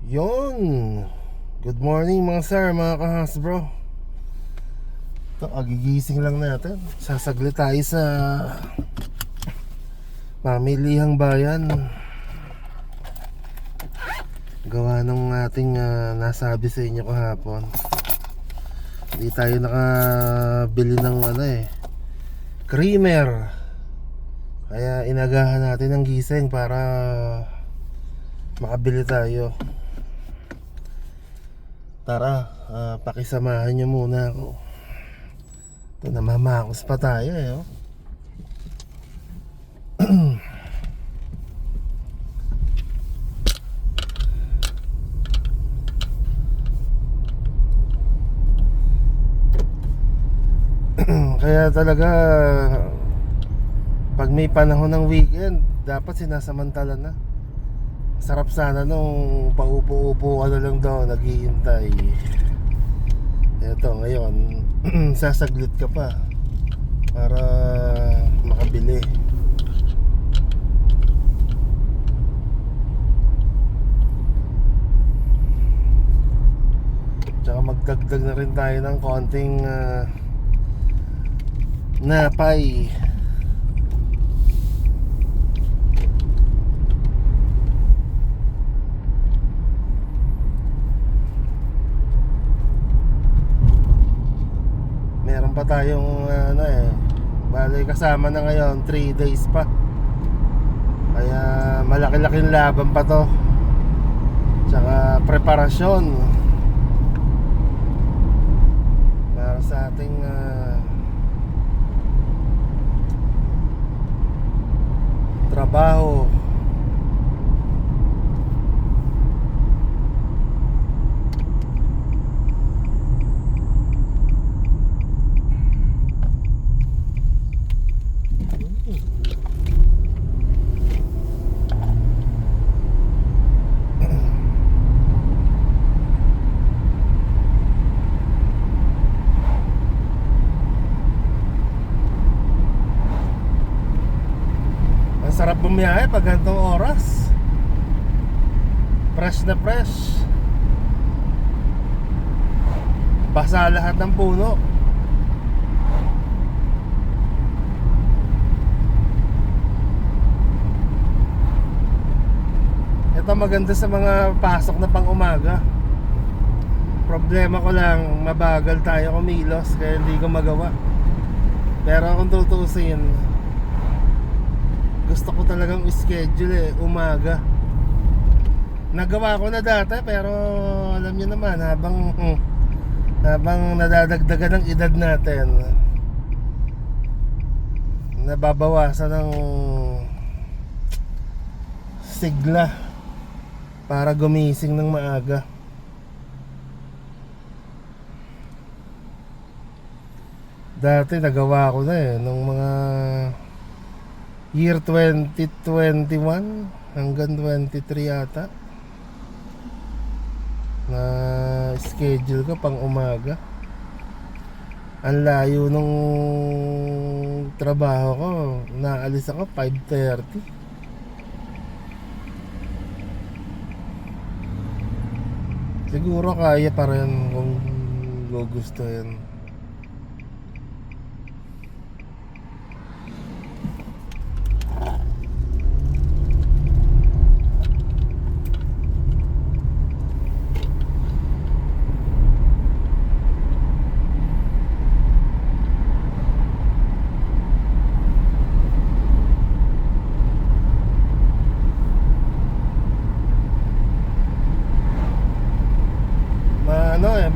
Yon. Good morning mga sir, mga kahas bro. Ito, agigising lang natin. Sasaglit tayo sa pamilihang bayan. Gawa ng ating nasabi sa inyo kahapon. Hindi tayo nakabili ng creamer. Kaya inagahan natin ang gising para makabili tayo. Tara, pakisamahan nyo muna ako. Ito, namamakos pa tayo oh. Kaya talaga pag may panahon ng weekend, dapat sinasamantala na. Sarap sana nung paupo-upo ka na lang daw, naghihintay. Eto ngayon, sasaglit ka pa para makabili. Tsaka magdagdag na rin tayo ng konting napay. Meron pa tayong bali kasama na ngayon 3 days pa. Kaya malaki-laking laban pa to. Tsaka preparasyon para sa ating trabaho. Sarap bumiyahe pag ganitong oras. Fresh na fresh. Basa lahat ng puno. Ito maganda sa mga pasok na pang umaga. Problema ko lang, mabagal tayo kumilos, kaya hindi ko magawa. Pero kung tutuusin, gusto ko talagang schedule umaga. Nagawa ko na dati, pero alam niyo naman, habang nadadagdagan ng edad natin, nababawasan ng sigla para gumising ng maaga. Dati nagawa ko na nung mga year 2021 hanggang 23 yata, na schedule ko pang umaga. Ang layo nung trabaho ko, naalis ako 5:30. Siguro kaya pa rin kung gugustuhin.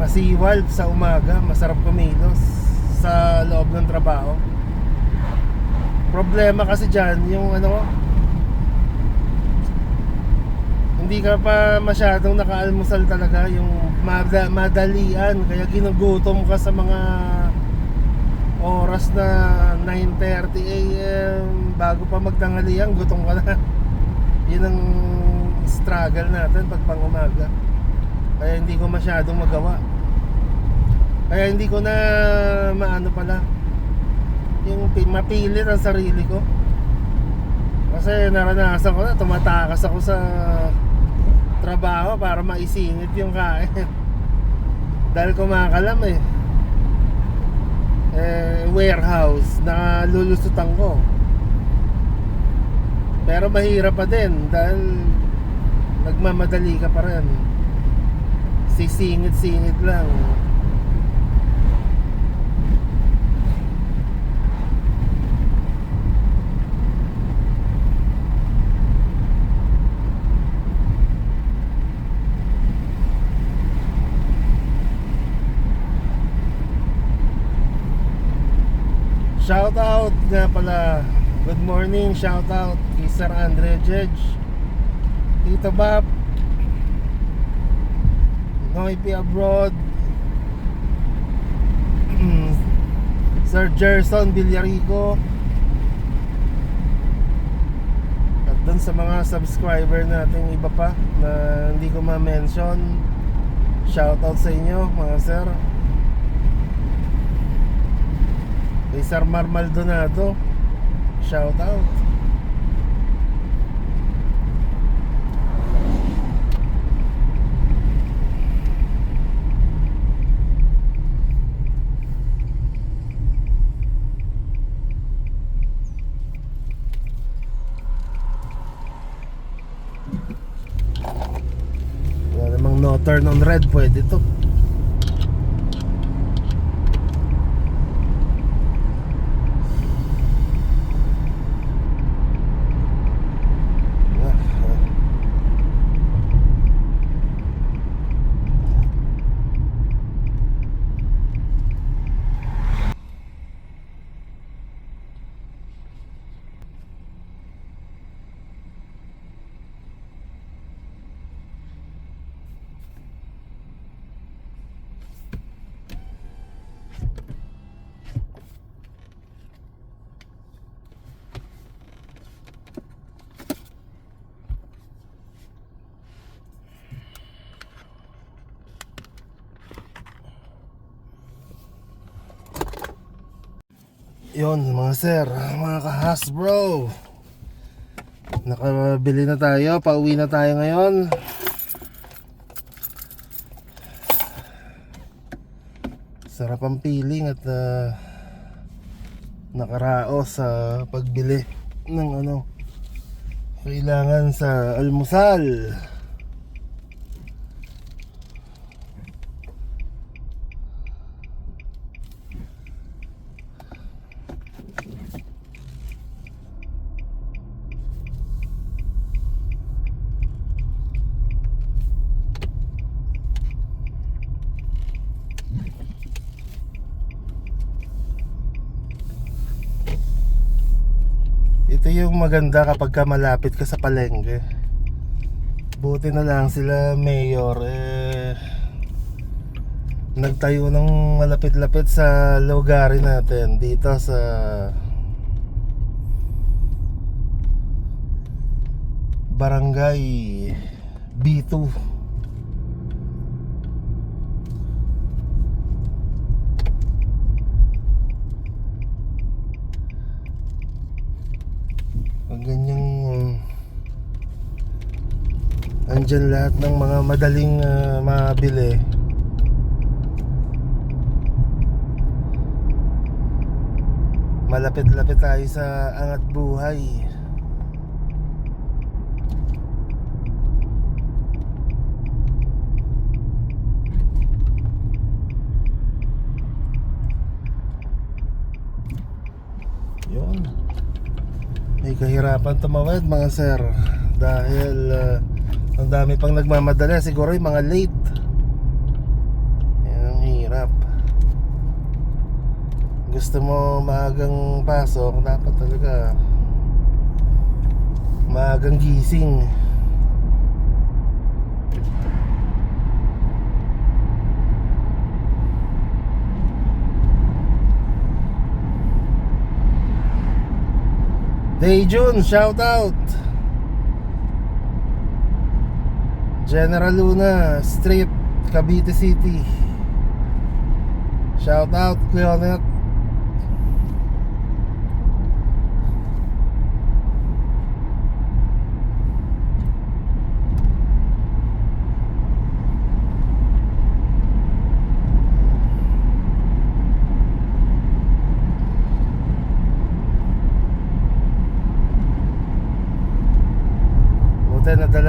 Masiwal sa umaga, masarap kumilos sa loob ng trabaho. Problema kasi dyan, yung hindi ka pa masyadong nakaalmusal talaga, yung madalian, kaya ginugutom ka sa mga oras na 9:30 AM, bago pa magtanghalian, gutom ka na. Yun ang struggle natin pag pang umaga. Kaya hindi ko masyadong magawa. Kaya hindi ko na maano pala, yung mapilit ang sarili ko. Kasi naranasan ko na, tumatakas ako sa trabaho para maisingit yung kain. Dahil kumakalam eh. Warehouse na lulusutan ko. Pero mahirap pa din dahil nagmamadali ka pa rin. Sisingit-singit lang. Shout out nga pala. Good morning, shout out kay Sir Andre Jedge, Tito Bap, Noipi Abroad, Sir Gerson Villarico, at dun sa mga subscriber natin iba pa na hindi ko ma-mention, shout out sa inyo mga sir. Kay Sir Mar Maldonado, shout out. Wala namang no turn on red, pwede to. Yun mga sir, mga ka-Hasbro, nakabili na tayo, pauwi na tayo ngayon. Sarap ang feeling at nakaraos sa pagbili ng kailangan sa almusal. Ito yung maganda kapag ka malapit ka sa palengke. Buti na lang sila mayor nagtayo ng malapit-lapit sa lugarin natin dito sa Barangay B2. Pag ganyang andyan lahat ng mga madaling mabili, malapit-lapit tayo sa angat buhay. Yun, may kahirapan tumawid mga sir dahil ang dami pang nagmamadali. Siguro yung mga late. Yan ang hirap. Gusto mo maagang pasok, dapat talaga maagang gising. Dayjun, shout out. General Luna Street, Cavite City, shout out. Cleonet.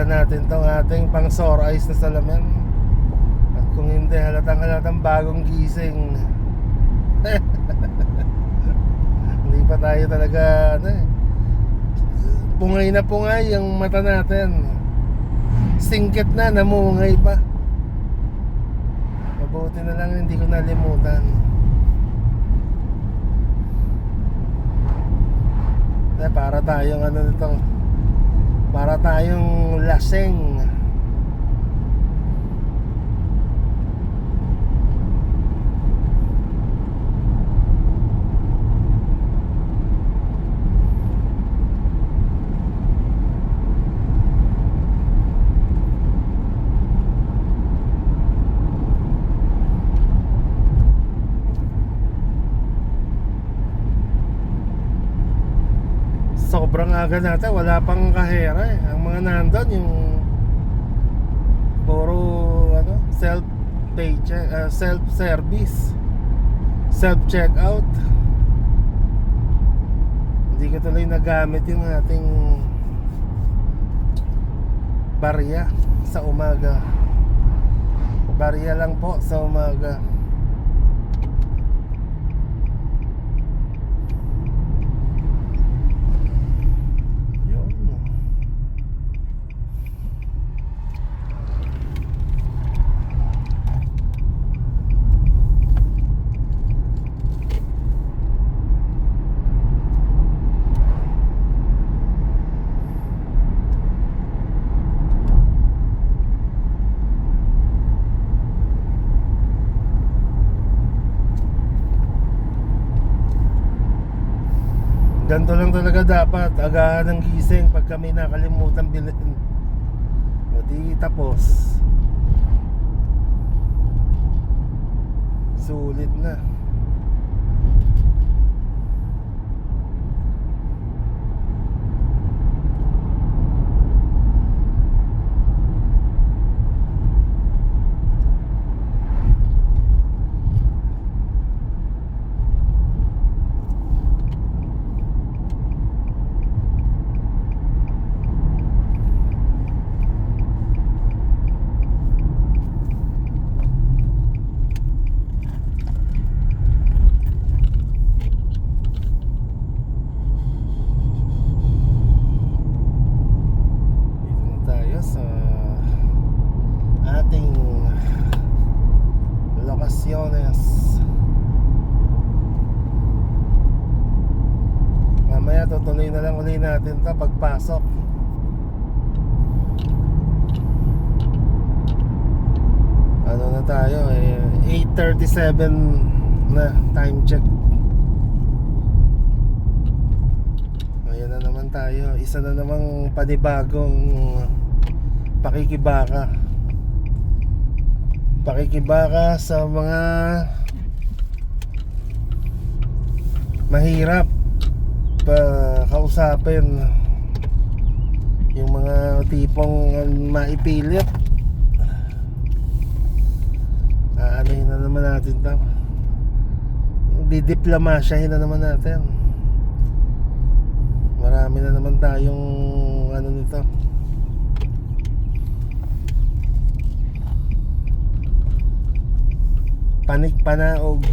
dala natin tong ating pang sore eyes na salamin. At kung hindi, halatang bagong gising. Hindi pa tayo talaga pungay na pungay yung mata natin. Singkit na, namungay pa. Mabuti na lang hindi ko nalimutan. Para tayong para tayong laseng. Sobrang aga natin, wala pang kahera eh. Ang mga nandun yung puro self-service, self-checkout. Hindi ko tuloy nagamit yung ating barya sa umaga. Barya lang po sa umaga. Ganito lang talaga dapat, agahan ng gising pag kami nakalimutan bilhin. O di tapos. Sulit na. Mamaya tutuloy na lang uli natin ito pagpasok. Ano na tayo 8:37 na time check. Ayan na naman tayo. Isa na namang panibagong pakikibaka sa mga mahirap kausapin, yung mga tipong maipilit. Aanohin na naman natin ito, didiplomasyahin na naman natin. Marami na naman tayong nito. Panik-panaog.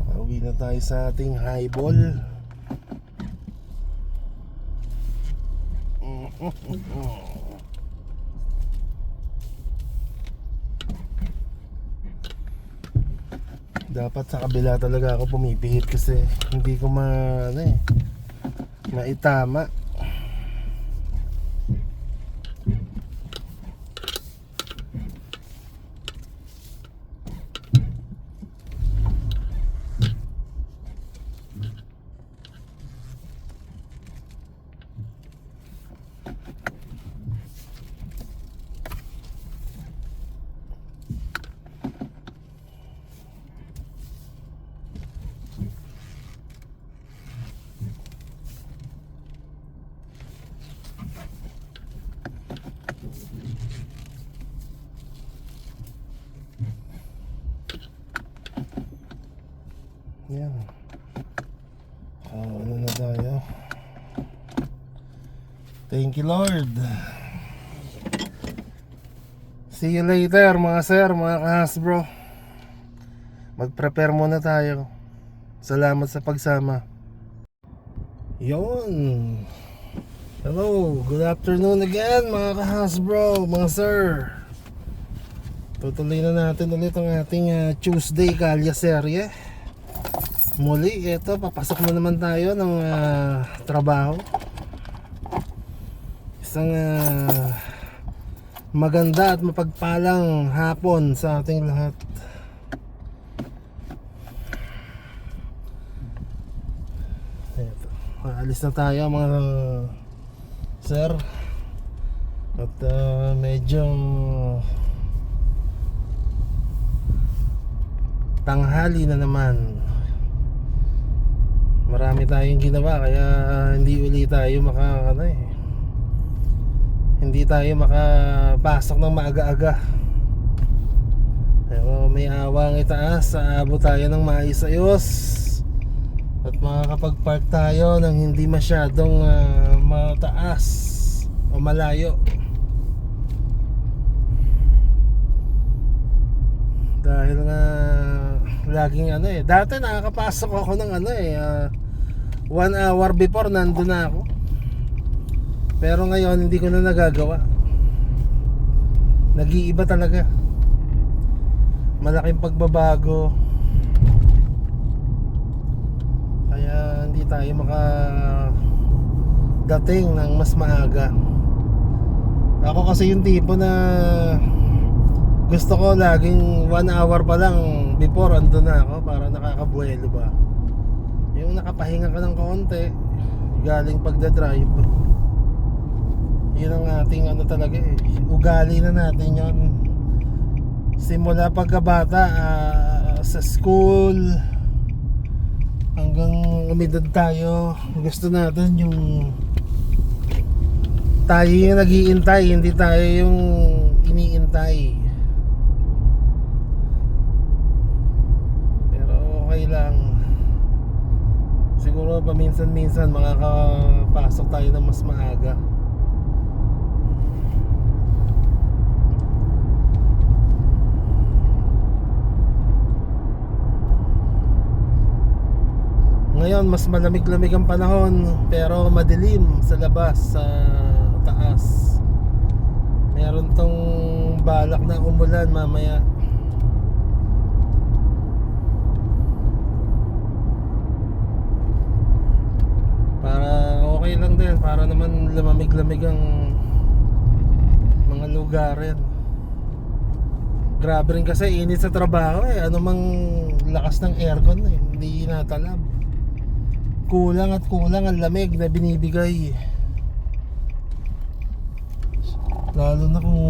Pauwi na tayo sa ating highball. Dapat sa kabila talaga ako pumipihit kasi hindi ko maitama. Yan. Ano na tayo? Thank you Lord. See you later mga sir, mga ka-hasbro. Mag-prepare muna tayo. Salamat sa pagsama. Yon. Hello, good afternoon again mga ka-hasbro, mga sir. Tutuloy na natin ulit ang ating Tuesday Kalya serye. Muli, eto, papasok na naman tayo ng trabaho. Isang maganda at mapagpalang hapon sa ating lahat. Eto, aalis na tayo mga sir. At medyo tanghali na naman. Marami tayong ginawa kaya hindi uli tayo hindi tayo makapasok ng maaga-aga. Pero may awang itaas, aabot tayo ng maayos-ayos at makakapag-park tayo ng hindi masyadong mataas o malayo. Dahil nga laging dati nakakapasok ako ng 1 hour before nandun na ako. Pero ngayon hindi ko na nagagawa. Nag-iiba talaga. Malaking pagbabago. Kaya hindi tayo makadating ng mas maaga. Ako kasi yung tipo na gusto ko laging 1 hour pa lang before andun na ako para nakakabuelo ba. Yung nakapahinga ka ng konti galing pagdadrive. Yun ang ating talaga ugali na natin yon. Simula pagkabata sa school hanggang umidad tayo, gusto natin yung tayo yung nag-iintay, hindi tayo yung iniintay. Pero okay lang. Siguro paminsan-minsan makakapasok tayo ng mas maaga. Ngayon mas malamig-lamig ang panahon pero madilim sa labas, sa taas. Meron tong balak na umulan mamaya. Para okay lang din, para naman lamamig-lamig ang mga lugarin. Grabe rin kasi init sa trabaho ano mang lakas ng aircon hindi natalab. Kulang at kulang ang lamig na binibigay. Lalo na kung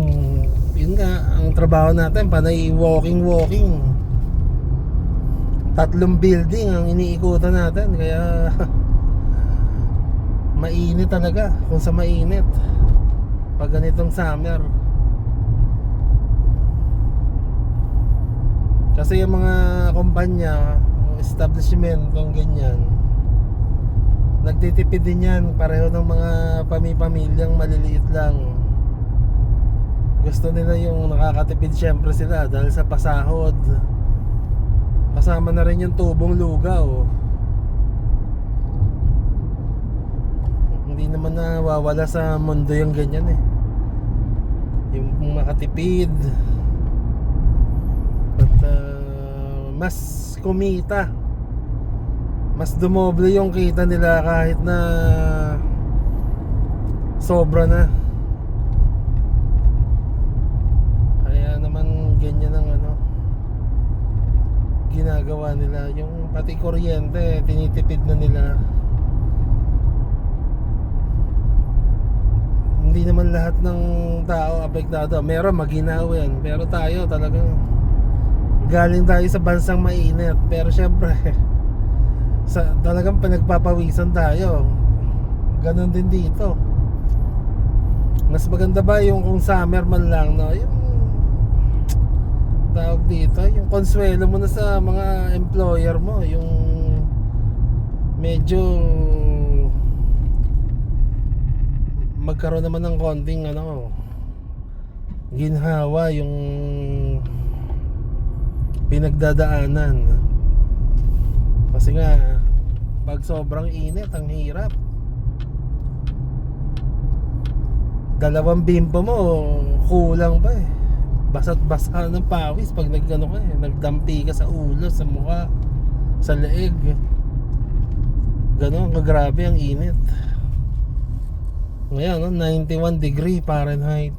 yun nga, ang trabaho natin panay walking 3 building ang iniikutan natin. Kaya mainit talaga kung sa mainit pag ganitong summer. Kasi yung mga kumpanya, establishment kung ganyan, nagtitipid din yan. Pareho ng mga pamilyang maliliit lang. Gusto nila yung nakakatipid syempre sila dahil sa pasahod. Kasama na rin yung tubong lugaw. Hindi naman nawawala sa mundo yung ganyan yung makatipid at mas kumita. Mas dumoble yung kita nila kahit na sobra na. Kaya naman ganyan ang ginagawa nila. Yung pati kuryente tinitipid na nila. Hindi naman lahat ng tao apektado. Meron maginawin, pero tayo talagang galing tayo sa bansang mainit. Pero syempre talagang pinagpapawisan tayo. Ganon din dito. Mas maganda ba yung kung summer man lang yung tawag dito, yung konsuelo mo na sa mga employer mo, yung medyo magkaroon naman ng konting ano, ginhawa yung pinagdadaanan. Kasi nga pag sobrang init ang hirap. Dalawang bimpo mo kulang pa eh. Basa't basa ng pawis pag nagano ka eh, nagdampi ka sa ulo, sa mukha, sa leeg. Ganon kagrabe ang init. Ngayon no, 91 degree Fahrenheit.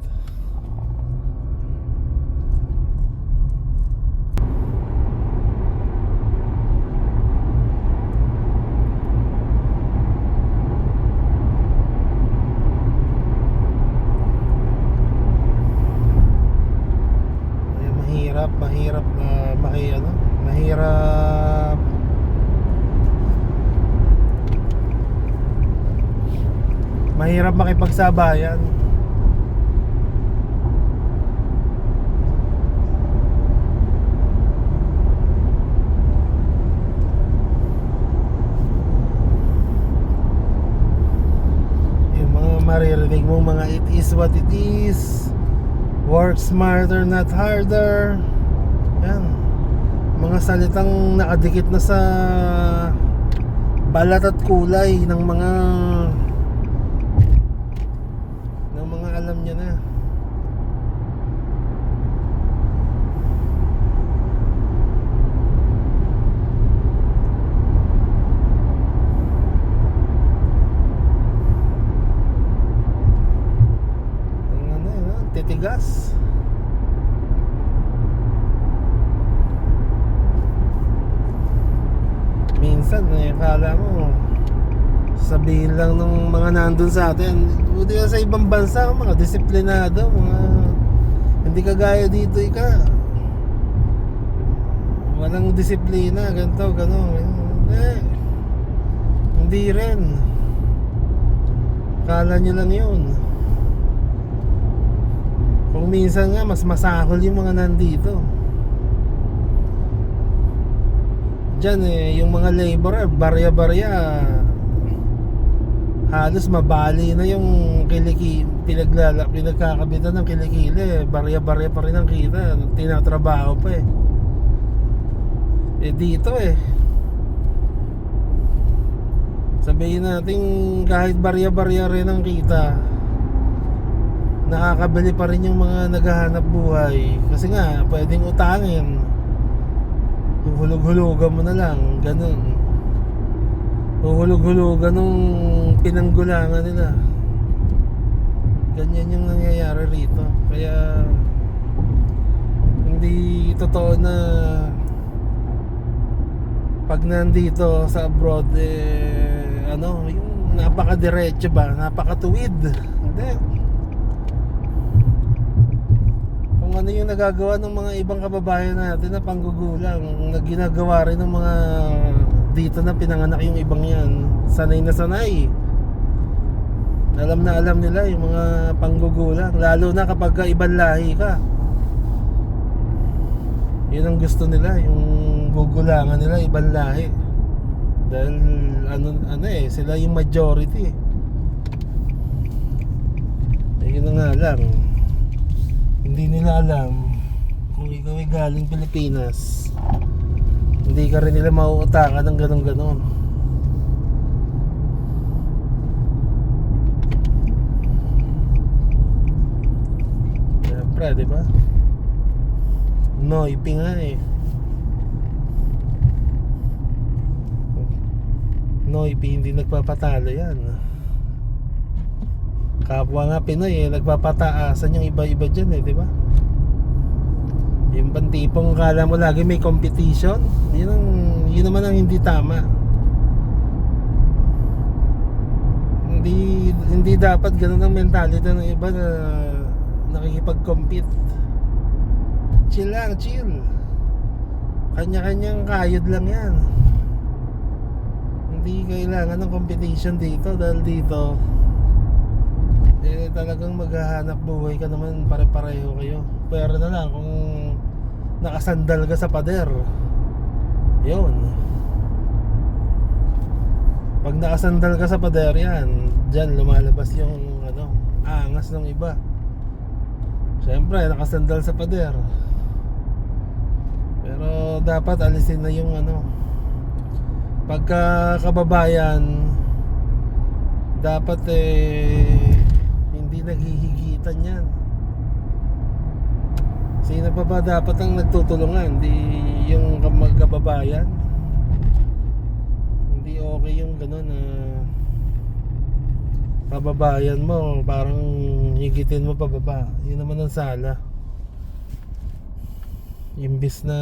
Mahirap mahirap mahirap makipagsabayan. Yung mga maririnig mo mga it is what it is, work smarter not harder. Yan, mga salitang nakadikit na sa balat at kulay ng mga alam niya na. Ang titigas. Minsan kala mo sabihin lang ng mga nandun sa atin, buti sa ibang bansa mga disiplinado, mga hindi kagaya dito walang disiplina, ganito, gano'n. Hindi rin. Kala nyo lang yun. Kung minsan nga mas masahol yung mga nandito. Diyan yung mga laborer, barya-barya, halos mabali na yung pinagkakabitan ng kilikili. Barya-barya pa rin ang kita, tinatrabaho pa eh. Dito sabihin natin kahit barya-barya rin ang kita, nakakabili pa rin yung mga naghahanap buhay. Kasi nga pwedeng utangin, hulog-hulugan mo na lang, ganun. Hulog-hulugan nung pinanggulangan nila. Ganyan yung nangyayari rito. Kaya hindi totoo na pag nandito sa abroad yung napakadiretso ba, napakatuwid. Hindi. Kung ano yung nagagawa ng mga ibang kababayan natin na panggugulang, na ginagawa rin ng mga dito na pinanganak yung ibang yan, sanay na sanay. Alam na alam nila yung mga panggugulang, lalo na kapag ibang lahi ka. Yun ang gusto nila, yung gugulangan nila ibang lahi. Dahil sila yung majority. Yun na nga lang, hindi nila alam kung ikaw ay galing Pilipinas, hindi ka rin nila mauutakan ng ganon-ganon. Siyempre, di ba? Noipi nga eh. Noipi hindi nagpapatalo yan. Kapwa nga Pinoy nagpapataasan yung iba-iba dyan di ba? Yung bantipong kala mo lagi may competition, yun naman ang hindi tama. Hindi dapat ganun ang mentality ng iba na nakikipag-compete. Chill lang, chill. Kanya-kanyang kayod lang yan. Hindi kailangan ng competition dito, dahil dito talagang maghahanap buhay ka naman, pare-pareho kayo. Pero na lang kung nakasandal ka sa pader. Yun. Pag nakasandal ka sa pader yan, dyan lumalabas yung ano, angas ng iba. Siyempre nakasandal sa pader. Pero dapat alisin na yung ano, pagka kababayan, dapat hindi naghihigitan yan. Sino pa ba dapat ang nagtutulungan? Di yung magkababayan. Hindi okay yung gano'n na kababayan mo parang higitin mo pababa. Yun naman ang sala. Imbis na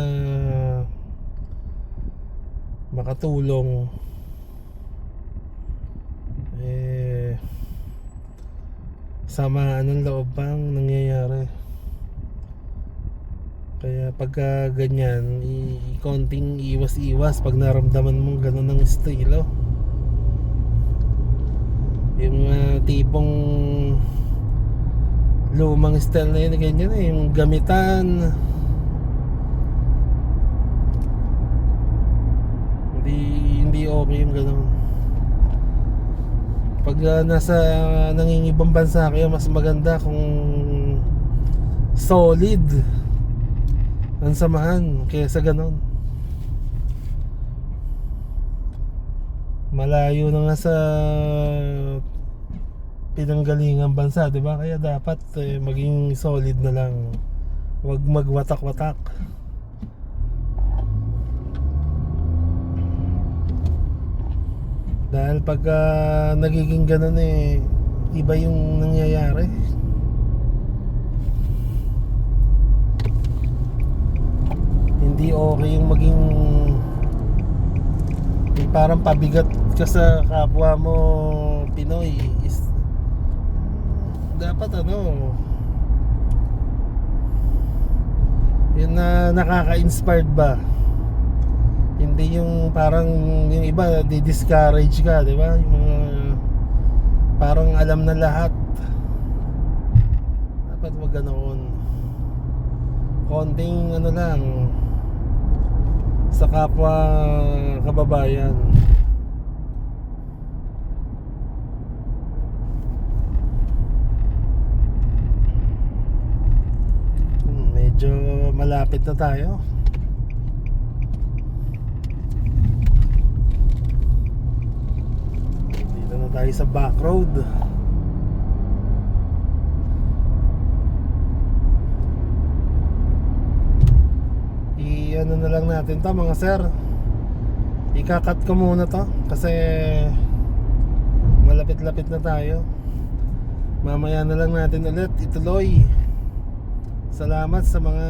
makatulong, samaan ng loob pang nangyayari. Kaya pagka ganyan, konting iwas-iwas pag naramdaman mong gano'n ng estilo. Yung tipong lumang style na yun, ganyan yung gamitan. Hindi okay yung gano'n. Pag nasa nangingibang bansa kayo, mas maganda kung solid ang samahan kaysa ganon. Malayo na nga sa pinanggalingang bansa, diba? Kaya dapat maging solid na lang. Huwag magwatak-watak. Dahil pag nagiging ganon iba yung nangyayari. Hindi okay yung maging yung parang pabigat ka sa kapwa mo Pinoy. Dapat yun na nakaka-inspired ba, hindi yung parang yung iba di-discourage ka, di ba? Yung mga parang alam na lahat. Dapat wag ganoon. Konting lang sa kapwa kababayan. Medyo malapit na tayo. Dito na tayo sa back road. Ano na lang natin to mga sir, ikakat ko muna to kasi malapit-lapit na tayo. Mamaya na lang natin ulit ituloy. Salamat sa mga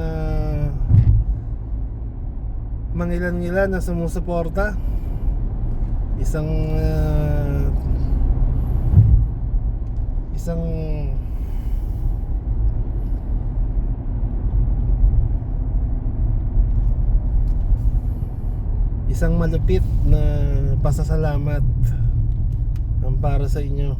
mangilan-ngilan na sumusuporta. Isang malupit na pasasalamat ang para sa inyo.